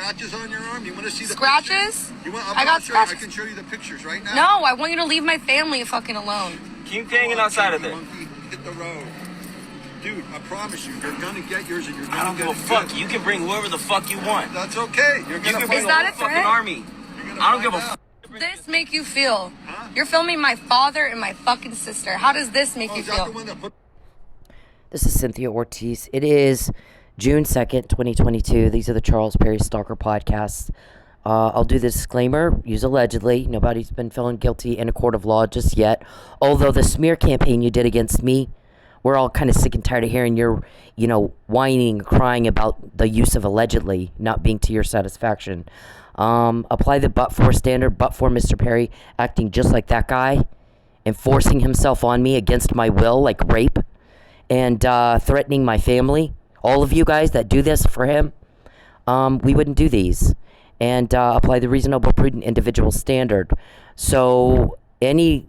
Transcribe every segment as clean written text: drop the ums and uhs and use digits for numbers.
scratches on your arm? You want to see the scratches? I got scratches. I can show you the pictures right now. No, I want you to leave my family fucking alone. Keep hanging outside of there. Monkey, hit the road. Dude, I promise you, you're gonna get yours and you're gonna I don't give a fuck. You can bring whoever the fuck you want. That's okay. You're gonna Is that a threat? Fucking army. I don't give a fuck. How does this make you feel? Huh? You're filming my father and my fucking sister. How does this make you feel? This is Cynthia Ortiz. It is June 2nd, 2022. These are the Charles Perry Stalker podcasts. I'll do the disclaimer. Use allegedly. Nobody's been found guilty in a court of law just yet. Although the smear campaign you did against me, we're all kind of sick and tired of hearing your, whining, crying about the use of allegedly not being to your satisfaction. Apply the but-for standard, but for Mr. Perry acting just like that guy and forcing himself on me against my will, like rape, and threatening my family. All of you guys that do this for him, we wouldn't do these. And apply the reasonable, prudent individual standard. So any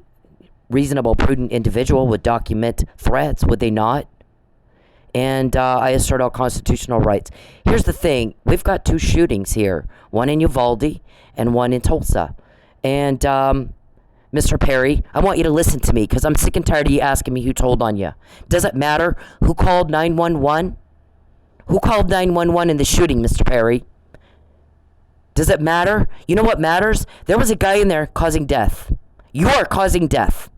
reasonable, prudent individual would document threats, would they not? And I assert all constitutional rights. Here's the thing. We've got two shootings here. One in Uvalde and one in Tulsa. And, Mr. Perry, I want you to listen to me because I'm sick and tired of you asking me who told on you. Does it matter who called 911? Who called 911 in the shooting, Mr. Perry? Does it matter? You know what matters? There was a guy in there causing death. You are causing death.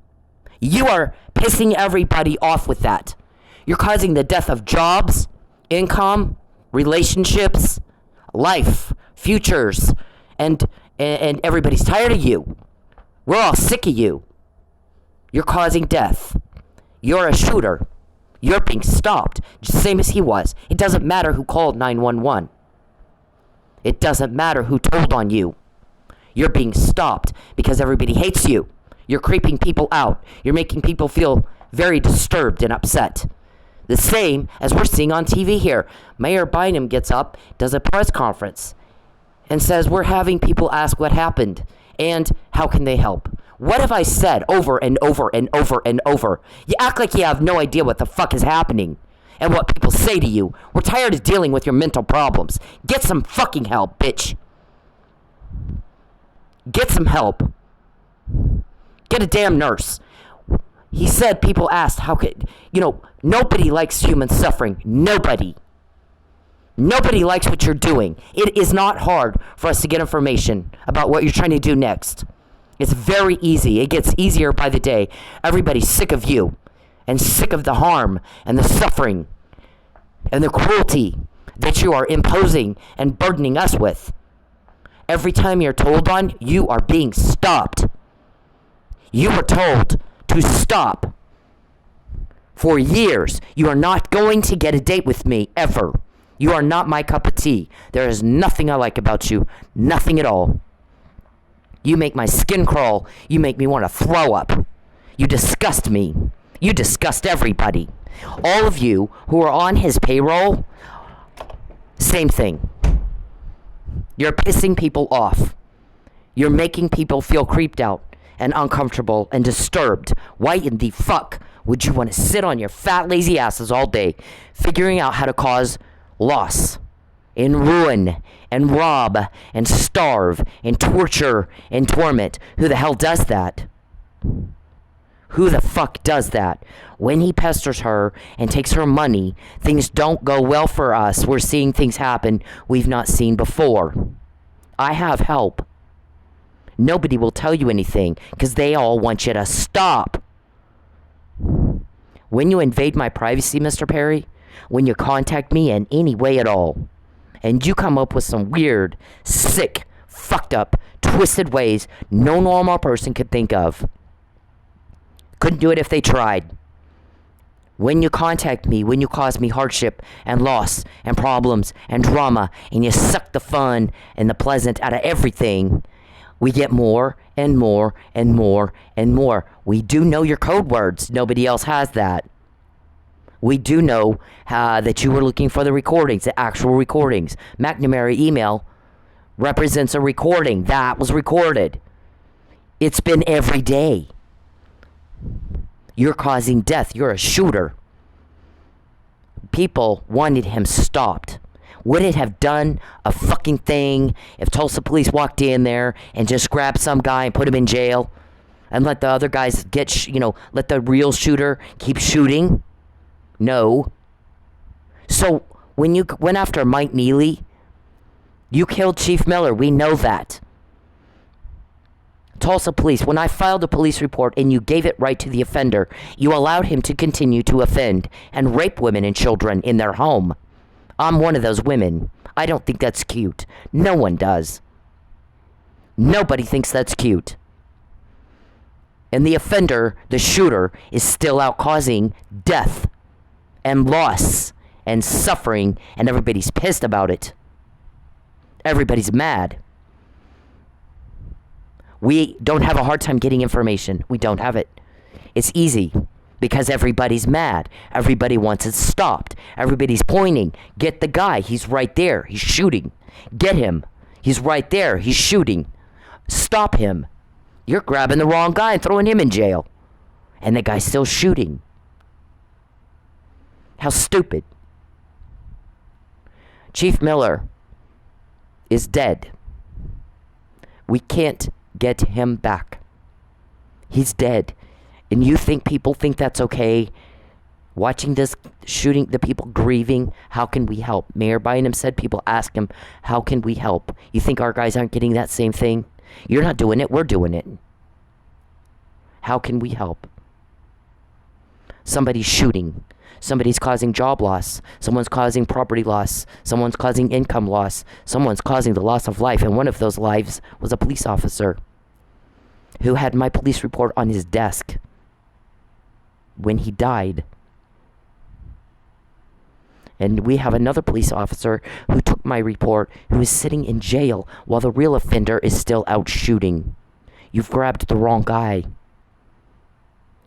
You are pissing everybody off with that. You're causing the death of jobs, income, relationships, life, futures, and everybody's tired of you. We're all sick of you. You're causing death. You're a shooter. You're being stopped, same as he was. It doesn't matter who called 911. It doesn't matter who told on you. You're being stopped because everybody hates you. You're creeping people out. You're making people feel very disturbed and upset. The same as we're seeing on TV here. Mayor Bynum gets up, does a press conference, and says we're having people ask what happened and how can they help. What have I said over and over and over and over? You act like you have no idea what the fuck is happening and what people say to you. We're tired of dealing with your mental problems. Get some fucking help, bitch. Get some help. Get a damn nurse. He said people asked how could, nobody likes human suffering. Nobody. Nobody likes what you're doing. It is not hard for us to get information about what you're trying to do next. It's very easy. It gets easier by the day. Everybody's sick of you and sick of the harm and the suffering and the cruelty that you are imposing and burdening us with. Every time you're told on, you are being stopped. You were told to stop. For years, you are not going to get a date with me, ever. You are not my cup of tea. There is nothing I like about you. Nothing at all. You make my skin crawl. You make me want to throw up. You disgust me. You disgust everybody. All of you who are on his payroll, same thing. You're pissing people off. You're making people feel creeped out and uncomfortable and disturbed. Why in the fuck would you want to sit on your fat, lazy asses all day figuring out how to cause loss and ruin and rob and starve and torture and torment? Who the hell does that? Who the fuck does that? When he pesters her and takes her money, things don't go well for us. We're seeing things happen we've not seen before. I have help. Nobody will tell you anything because they all want you to stop. When you invade my privacy, Mr. Perry, when you contact me in any way at all, and you come up with some weird, sick, fucked up, twisted ways no normal person could think of. Couldn't do it if they tried. When you contact me, when you cause me hardship and loss and problems and drama, and you suck the fun and the pleasant out of everything, we get more and more and more and more. We do know your code words. Nobody else has that. We do know that you were looking for the recordings, the actual recordings. McNamara email represents a recording. That was recorded. It's been every day. You're causing death. You're a shooter. People wanted him stopped. Would it have done a fucking thing if Tulsa police walked in there and just grabbed some guy and put him in jail and let the other guys get, let the real shooter keep shooting? No. So when you went after Mike Neely, you killed Chief Miller. We know that. Tulsa police, when I filed a police report and you gave it right to the offender, you allowed him to continue to offend and rape women and children in their home. I'm one of those women. I don't think that's cute. No one does. Nobody thinks that's cute. And the offender, the shooter, is still out causing death and loss and suffering, and everybody's pissed about it. Everybody's mad. We don't have a hard time getting information. We don't have it. It's easy because everybody's mad. Everybody wants it stopped. Everybody's pointing. Get the guy. He's right there. He's shooting. Get him. He's right there. He's shooting. Stop him. You're grabbing the wrong guy and throwing him in jail. And the guy's still shooting. How stupid. Chief Miller is dead. We can't get him back. He's dead. And you think people think that's okay? Watching this shooting, the people grieving, how can we help? Mayor Bynum said people ask him, how can we help? You think our guys aren't getting that same thing? You're not doing it, we're doing it. How can we help? Somebody's shooting. Somebody's causing job loss. Someone's causing property loss. Someone's causing income loss. Someone's causing the loss of life. And one of those lives was a police officer who had my police report on his desk when he died. And we have another police officer who took my report, who is sitting in jail while the real offender is still out shooting. You've grabbed the wrong guy.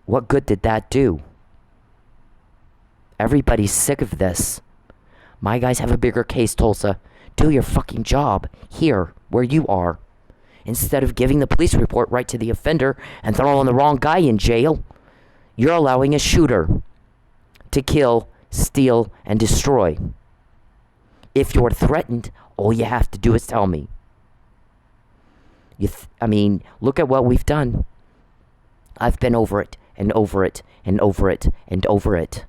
What good did that do? Everybody's sick of this. My guys have a bigger case, Tulsa. Do your fucking job here, where you are. Instead of giving the police report right to the offender and throwing the wrong guy in jail, you're allowing a shooter to kill, steal, and destroy. If you're threatened, all you have to do is tell me. Look at what we've done. I've been over it, and over it, and over it, and over it.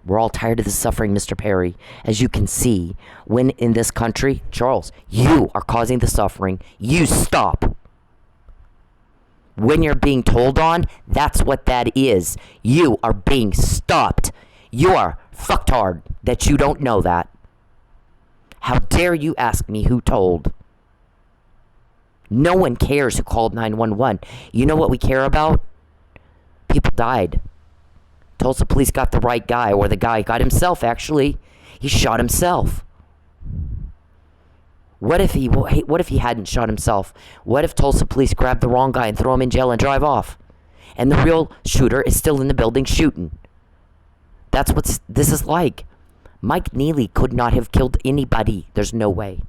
We're all tired of the suffering, Mr. Perry. As you can see, when in this country, Charles, you are causing the suffering. You stop. When you're being told on, that's what that is. You are being stopped. You are fucked hard that you don't know that. How dare you ask me who told? No one cares who called 911. You know what we care about? People died. Tulsa police got the right guy, or the guy got himself, actually. He shot himself. What if he hadn't shot himself? What if Tulsa police grabbed the wrong guy and throw him in jail and drive off? And the real shooter is still in the building shooting. That's what this is like. Mike Neely could not have killed anybody. There's no way.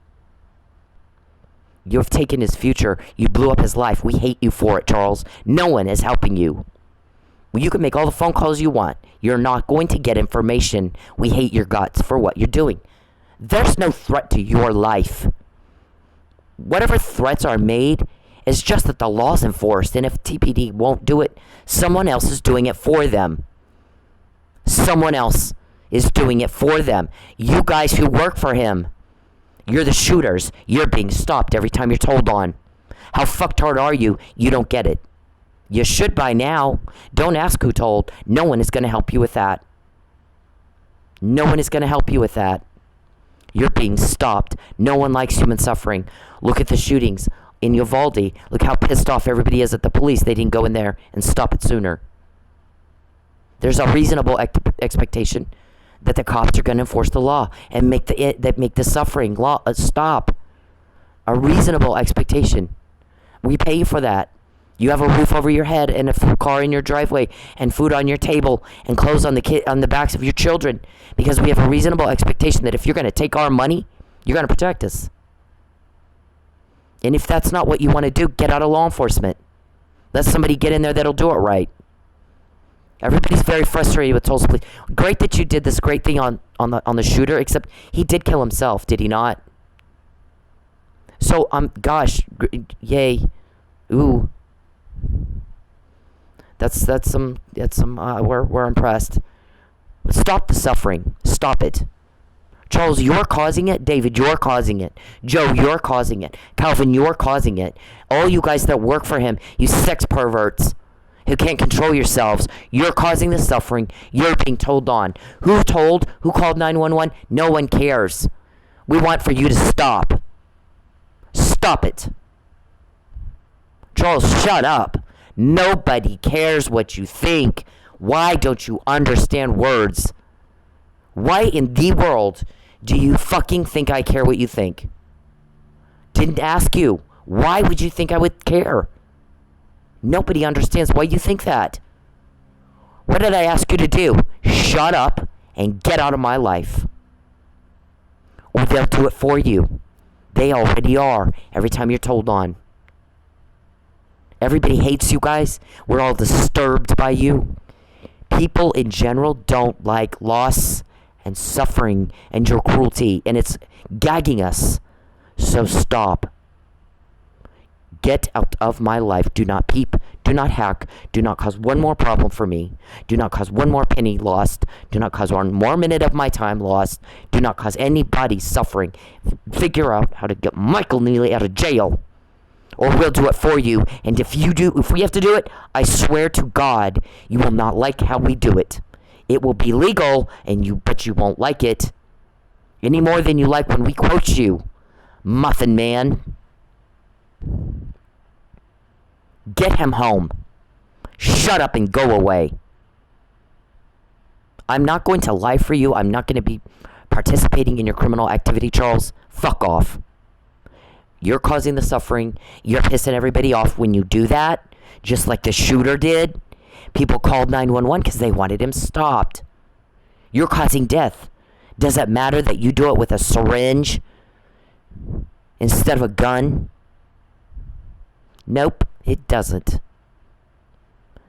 You have taken his future. You blew up his life. We hate you for it, Charles. No one is helping you. Well, you can make all the phone calls you want. You're not going to get information. We hate your guts for what you're doing. There's no threat to your life. Whatever threats are made is just that the law's enforced, and if TPD won't do it, someone else is doing it for them. Someone else is doing it for them. You guys who work for him, you're the shooters. You're being stopped every time you're told on. How fucked hard are you? You don't get it. You should by now. Don't ask who told. No one is going to help you with that. No one is going to help you with that. You're being stopped. No one likes human suffering. Look at the shootings in Uvalde. Look how pissed off everybody is at the police. They didn't go in there and stop it sooner. There's a reasonable expectation that the cops are going to enforce the law and make the suffering law stop. A reasonable expectation. We pay you for that. You have a roof over your head and a car in your driveway and food on your table and clothes on the backs of your children, because we have a reasonable expectation that if you're going to take our money, you're going to protect us. And if that's not what you want to do, get out of law enforcement. Let somebody get in there that'll do it right. Everybody's very frustrated with Tulsa police. Great that you did this great thing on the shooter, except he did kill himself, did he not? So gosh, yay, ooh. That's some. We're impressed. Stop the suffering. Stop it. Charles, you're causing it. David, you're causing it. Joe, you're causing it. Calvin, you're causing it. All you guys that work for him, you sex perverts who can't control yourselves, you're causing the suffering. You're being told on. Who told? Who called 911? No one cares. We want for you to stop. Stop it. Charles, shut up. Nobody cares what you think. Why don't you understand words? Why in the world do you fucking think I care what you think? Didn't ask you. Why would you think I would care? Nobody understands why you think that. What did I ask you to do? Shut up and get out of my life. Or they'll do it for you. They already are every time you're told on. Everybody hates you guys. We're all disturbed by you. People in general don't like loss and suffering and your cruelty, and it's gagging us. So stop. Get out of my life. Do not peep. Do not hack. Do not cause one more problem for me. Do not cause one more penny lost. Do not cause one more minute of my time lost. Do not cause anybody suffering. Figure out how to get Michael Neely out of jail, or we'll do it for you. And if we have to do it, I swear to God, you will not like how we do it. It will be legal, but you won't like it any more than you like when we quote you, Muffin Man. Get him home. Shut up and go away. I'm not going to lie for you. I'm not going to be participating in your criminal activity, Charles. Fuck off. You're causing the suffering. You're pissing everybody off when you do that, just like the shooter did. People called 911 because they wanted him stopped. You're causing death. Does it matter that you do it with a syringe instead of a gun? Nope, it doesn't.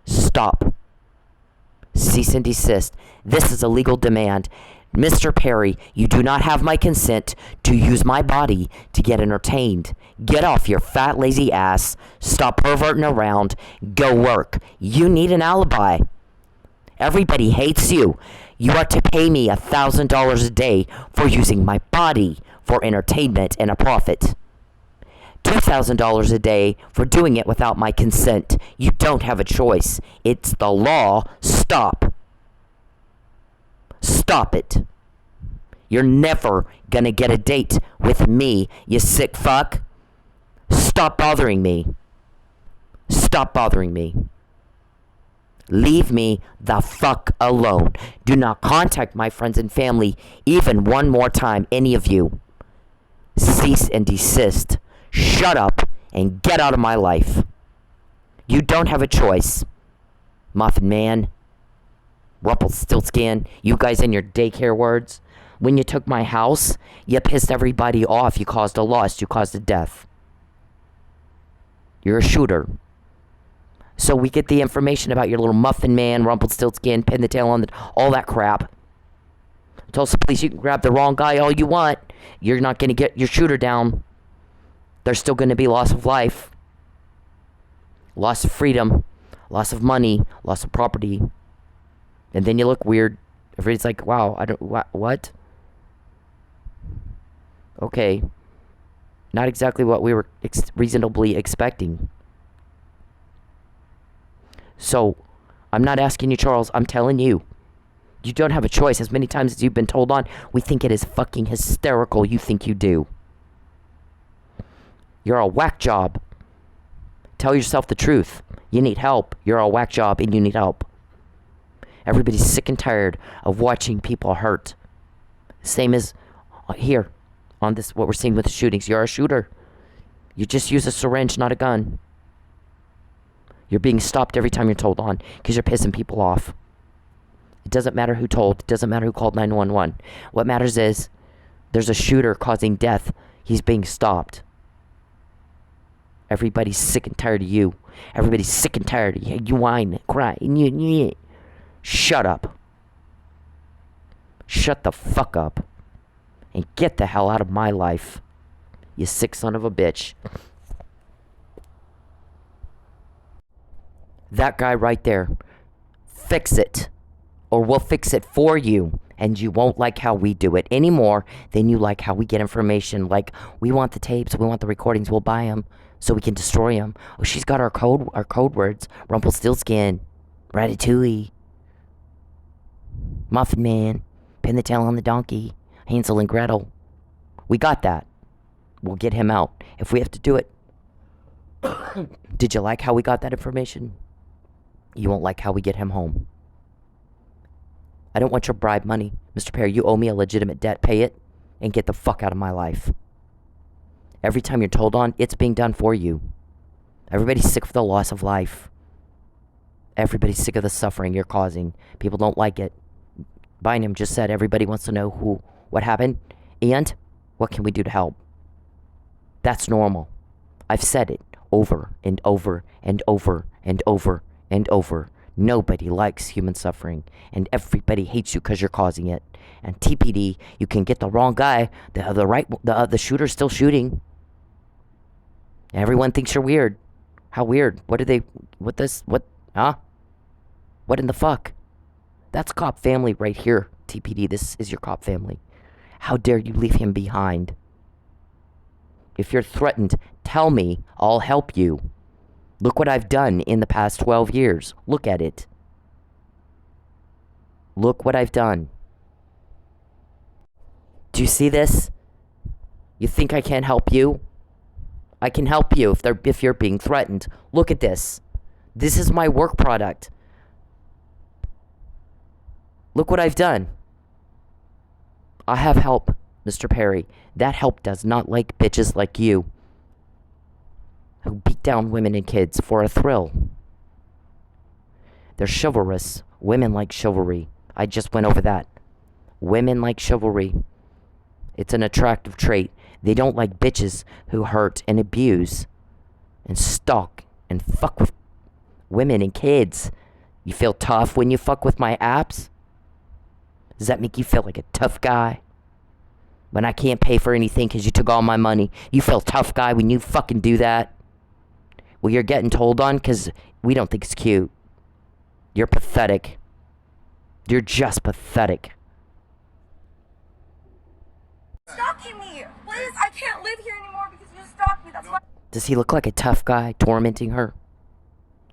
Stop. Cease and desist. This is a legal demand. Mr. Perry, you do not have my consent to use my body to get entertained. Get off your fat, lazy ass. Stop perverting around. Go work. You need an alibi. Everybody hates you. You are to pay me $1,000 a day for using my body for entertainment and a profit. $2,000 a day for doing it without my consent. You don't have a choice. It's the law. Stop. Stop it. You're never gonna get a date with me, you sick fuck. Stop bothering me. Stop bothering me. Leave me the fuck alone. Do not contact my friends and family even one more time, any of you. Cease and desist. Shut up and get out of my life. You don't have a choice, Muffin Man. Rumpelstiltskin, you guys and your daycare words. When you took my house, you pissed everybody off. You caused a loss. You caused a death. You're a shooter. So we get the information about your little Muffin Man, Rumpelstiltskin, pin the tail on all that crap. Tulsa police, you can grab the wrong guy all you want. You're not going to get your shooter down. There's still going to be loss of life, loss of freedom, loss of money, loss of property. And then you look weird. Everybody's like, wow, what? Okay. Not exactly what we were reasonably expecting. So, I'm not asking you, Charles. I'm telling you. You don't have a choice. As many times as you've been told on, we think it is fucking hysterical. You think you do. You're a whack job. Tell yourself the truth. You need help. You're a whack job and you need help. Everybody's sick and tired of watching people hurt. Same as here on this, what we're seeing with the shootings. You're a shooter. You just use a syringe, not a gun. You're being stopped every time you're told on because you're pissing people off. It doesn't matter who told. It doesn't matter who called 911. What matters is there's a shooter causing death. He's being stopped. Everybody's sick and tired of you. Everybody's sick and tired of you. You whine, cry, and you. Shut up. Shut the fuck up. And get the hell out of my life. You sick son of a bitch. That guy right there. Fix it. Or we'll fix it for you. And you won't like how we do it any more than you like how we get information. Like, we want the tapes, we want the recordings, we'll buy them so we can destroy them. Oh, she's got our code words. Rumpelstiltskin, Ratatouille, Muffin Man, Pin the Tail on the Donkey, Hansel and Gretel. We got that. We'll get him out if we have to do it. Did you like how we got that information? You won't like how we get him home. I don't want your bribe money. Mr. Perry, you owe me a legitimate debt. Pay it and get the fuck out of my life. Every time you're told on, it's being done for you. Everybody's sick of the loss of life. Everybody's sick of the suffering you're causing. People don't like it. Bynum just said everybody wants to know what happened and what can we do to help. That's normal. I've said it over and over and over and over and over. Nobody likes human suffering, and everybody hates you because you're causing it. And TPD, you can get the wrong guy. The shooter's still shooting. Everyone thinks you're weird. How weird? What in the fuck? That's cop family right here, TPD. This is your cop family. How dare you leave him behind? If you're threatened, tell me. I'll help you. Look what I've done in the past 12 years. Look at it. Look what I've done. Do you see this? You think I can't help you? I can help you if you're being threatened. Look at this. This is my work product. Look what I've done. I have help, Mr. Perry. That help does not like bitches like you who beat down women and kids for a thrill. They're chivalrous. Women like chivalry. I just went over that. Women like chivalry. It's an attractive trait. They don't like bitches who hurt and abuse and stalk and fuck with women and kids. You feel tough when you fuck with my apps? Does that make you feel like a tough guy? When I can't pay for anything because you took all my money, you feel tough guy when you fucking do that? Well, you're getting told on because we don't think it's cute. You're pathetic. You're just pathetic. Stalking me! Please, I can't live here anymore because you stalked me. That's why. Does he look like a tough guy tormenting her?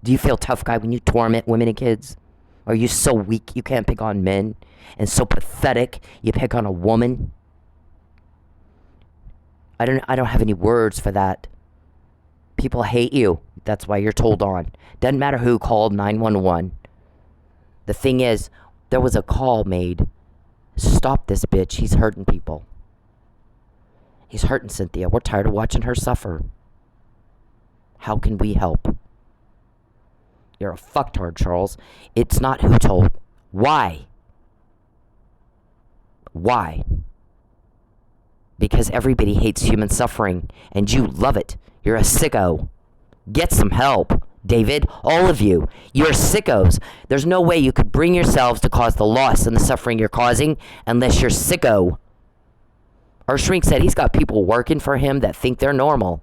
Do you feel tough guy when you torment women and kids? Are you so weak you can't pick on men? And so pathetic you pick on a woman? I don't have any words for that. People hate you. That's why you're told on. Doesn't matter who called 911. The thing is, there was a call made. Stop this bitch. He's hurting people. He's hurting Cynthia. We're tired of watching her suffer. How can we help? You're a fucktard, Charles. It's not who told. Why? Why? Because everybody hates human suffering, and you love it. You're a sicko. Get some help, David. All of you. You're sickos. There's no way you could bring yourselves to cause the loss and the suffering you're causing unless you're sicko. Our shrink said he's got people working for him that think they're normal.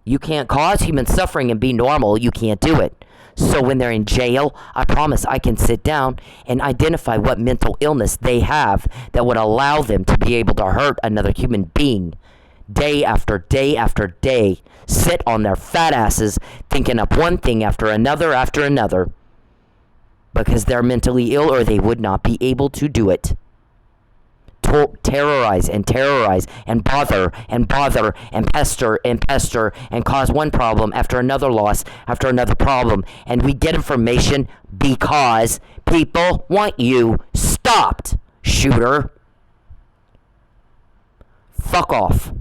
You can't cause human suffering and be normal. You can't do it. So when they're in jail, I promise I can sit down and identify what mental illness they have that would allow them to be able to hurt another human being. Day after day after day, sit on their fat asses thinking up one thing after another, because they're mentally ill or they would not be able to do it. Terrorize and bother and pester and cause one problem after another loss after another problem, and we get information because people want you stopped, shooter. Fuck off.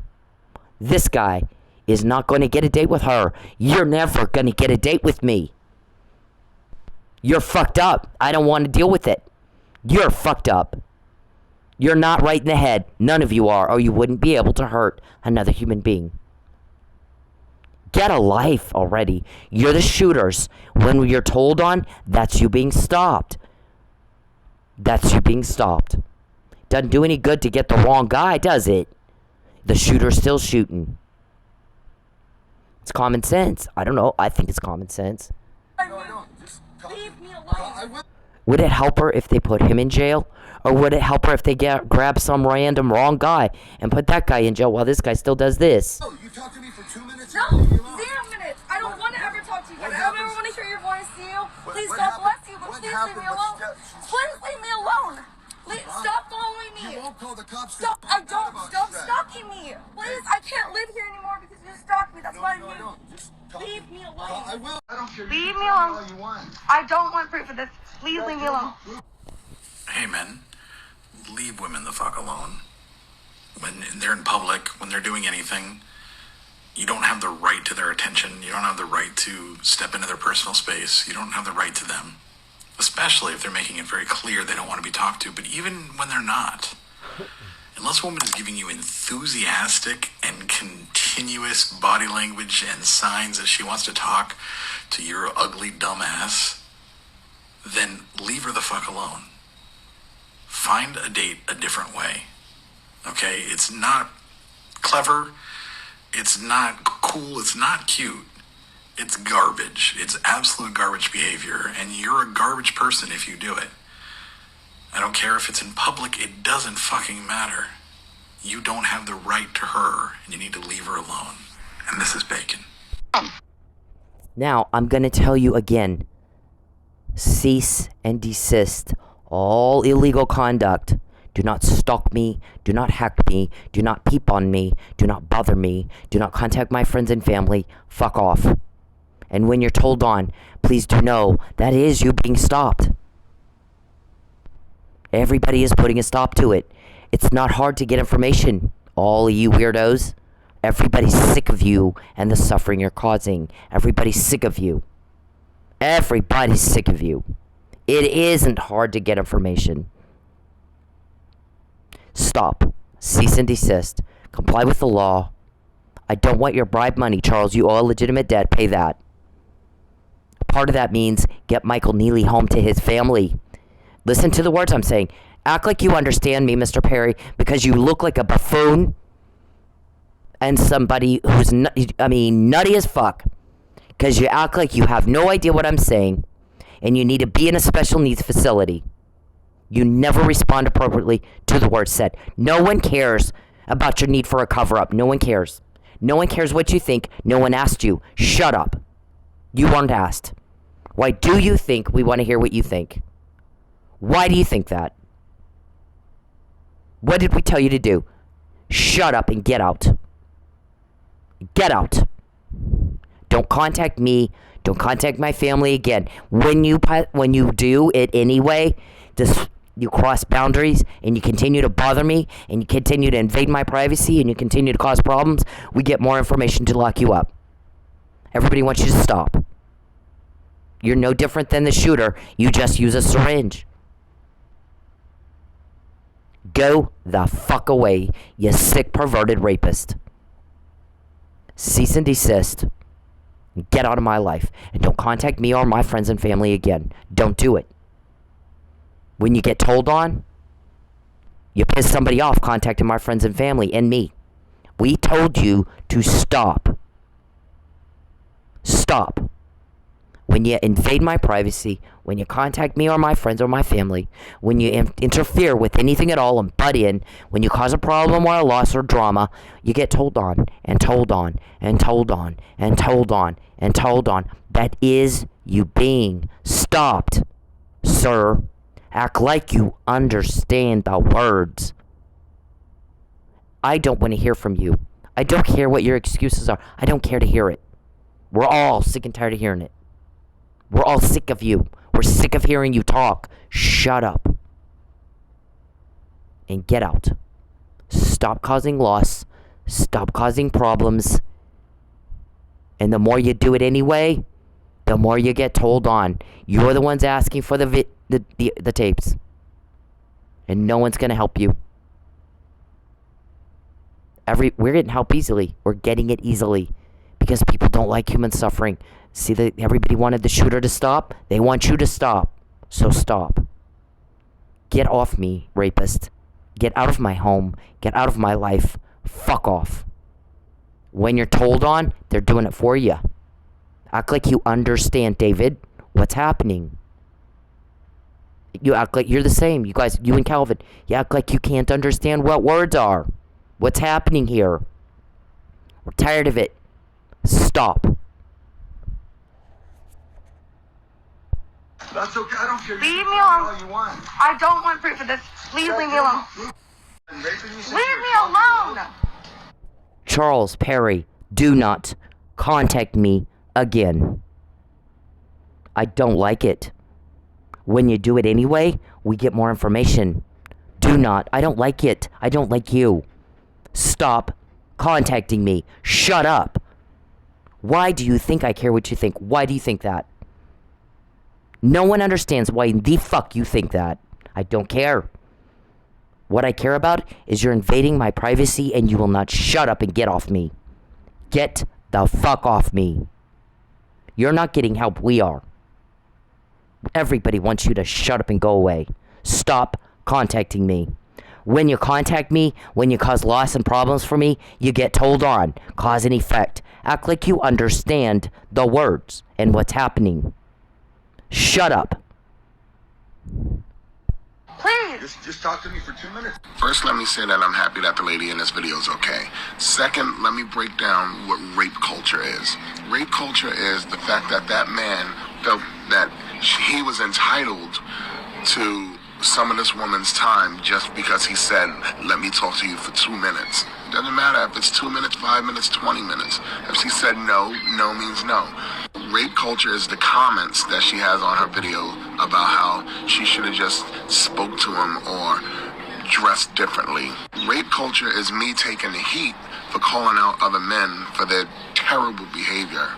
This guy is not going to get a date with her. You're never going to get a date with me. You're fucked up. I don't want to deal with it. You're fucked up. You're not right in the head. None of you are, or you wouldn't be able to hurt another human being. Get a life already. You're the shooters. When you're told on, that's you being stopped. That's you being stopped. Doesn't do any good to get the wrong guy, does it? The shooter's still shooting. It's common sense. I don't know. I think it's common sense. Leave me alone. Would it help her if they put him in jail? Or would it help her if they grab some random wrong guy and put that guy in jail while this guy still does this? Oh, you talked to me for 2 minutes? No, 0 minutes. I don't want to ever talk to you again. I don't ever want to hear your voice, Neil. Please, God bless you, but please leave me alone. Please leave me alone. Please stop following me. You won't call the cops. Stop. I don't. Stop stalking me. Please, I can't live here anymore because you stalked me. That's why I moved. Leave me alone. I will. I don't care. Leave me alone. I don't want proof of this. Please leave me alone. Hey men, leave women the fuck alone. When they're in public, when they're doing anything, you don't have the right to their attention. You don't have the right to step into their personal space. You don't have the right to them. Especially if they're making it very clear they don't want to be talked to. But even when they're not, unless a woman is giving you enthusiastic and continuous body language and signs that she wants to talk to your ugly dumb ass, then leave her the fuck alone. Find a date a different way. Okay? It's not clever. It's not cool. It's not cute. It's garbage. It's absolute garbage behavior. And you're a garbage person if you do it. I don't care if it's in public. It doesn't fucking matter. You don't have the right to her. And you need to leave her alone. And this is Bacon. Now, I'm going to tell you again. Cease and desist all illegal conduct. Do not stalk me. Do not hack me. Do not peep on me. Do not bother me. Do not contact my friends and family. Fuck off. And when you're told on, please do know that is you being stopped. Everybody is putting a stop to it. It's not hard to get information, all of you weirdos. Everybody's sick of you and the suffering you're causing. Everybody's sick of you. Everybody's sick of you. It isn't hard to get information. Stop. Cease and desist. Comply with the law. I don't want your bribe money, Charles. You owe a legitimate debt. Pay that. Part of that means get Michael Neely home to his family. Listen to the words I'm saying. Act like you understand me, Mr. Perry, because you look like a buffoon and somebody who's, nutty as fuck. Because you act like you have no idea what I'm saying and you need to be in a special needs facility. You never respond appropriately to the words said. No one cares about your need for a cover-up. No one cares. No one cares what you think. No one asked you. Shut up. You weren't asked. Why do you think we want to hear what you think? Why do you think that? What did we tell you to do? Shut up and get out. Get out. Don't contact me. Don't contact my family again. When you do it anyway, you cross boundaries and you continue to bother me and you continue to invade my privacy and you continue to cause problems, we get more information to lock you up. Everybody wants you to stop. You're no different than the shooter. You just use a syringe. Go the fuck away, you sick, perverted rapist. Cease and desist. Get out of my life. And don't contact me or my friends and family again. Don't do it. When you get told on, you piss somebody off contacting my friends and family and me. We told you to stop. Stop. When you invade my privacy, when you contact me or my friends or my family, when you interfere with anything at all and butt in, when you cause a problem or a loss or drama, you get told on and told on and told on and told on and told on. That is you being stopped, sir. Act like you understand the words. I don't want to hear from you. I don't care what your excuses are. I don't care to hear it. We're all sick and tired of hearing it. We're all sick of you. We're sick of hearing you talk. Shut up. And get out. Stop causing loss. Stop causing problems. And the more you do it anyway, the more you get told on. You're the ones asking for the tapes. And no one's going to help you. We're getting help easily. We're getting it easily. Because people don't like human suffering. See, everybody wanted the shooter to stop. They want you to stop. So stop. Get off me, rapist. Get out of my home. Get out of my life. Fuck off. When you're told on, they're doing it for you. Act like you understand, David, what's happening. You act like you're the same. You guys, you and Calvin, you act like you can't understand what words are. What's happening here? We're tired of it. Stop. That's okay. I don't care. Leave me alone. All you want. I don't want proof of this. Please leave me alone. Leave me alone. Charles Perry, do not contact me again. I don't like it. When you do it anyway, we get more information. Do not. I don't like it. I don't like you. Stop contacting me. Shut up. Why do you think I care what you think? Why do you think that? No one understands why in the fuck you think that. I don't care. What I care about is you're invading my privacy and you will not shut up and get off me. Get the fuck off me. You're not getting help, we are. Everybody wants you to shut up and go away. Stop contacting me. When you contact me, when you cause loss and problems for me, you get told on. Cause and effect. Act like you understand the words and what's happening. Shut up. Please. Just talk to me for 2 minutes. First, let me say that I'm happy that the lady in this video is okay. Second, let me break down what rape culture is. Rape culture is the fact that that man felt that he was entitled to some of this woman's time just because he said, let me talk to you for 2 minutes. Doesn't matter if it's 2 minutes, 5 minutes, 20 minutes. If she said no, no means no. Rape culture is the comments that she has on her video about how she should have just spoke to him or dressed differently. Rape culture is me taking the heat for calling out other men for their terrible behavior.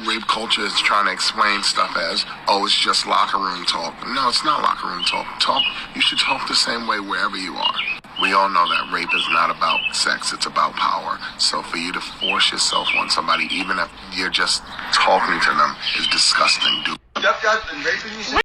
Rape culture is trying to explain stuff as, oh, it's just locker room talk. No, it's not locker room talk. You should talk the same way wherever you are. We all know that rape is not about sex, it's about power. So for you to force yourself on somebody, even if you're just talking to them, is disgusting, dude. Stepdad's been raping you?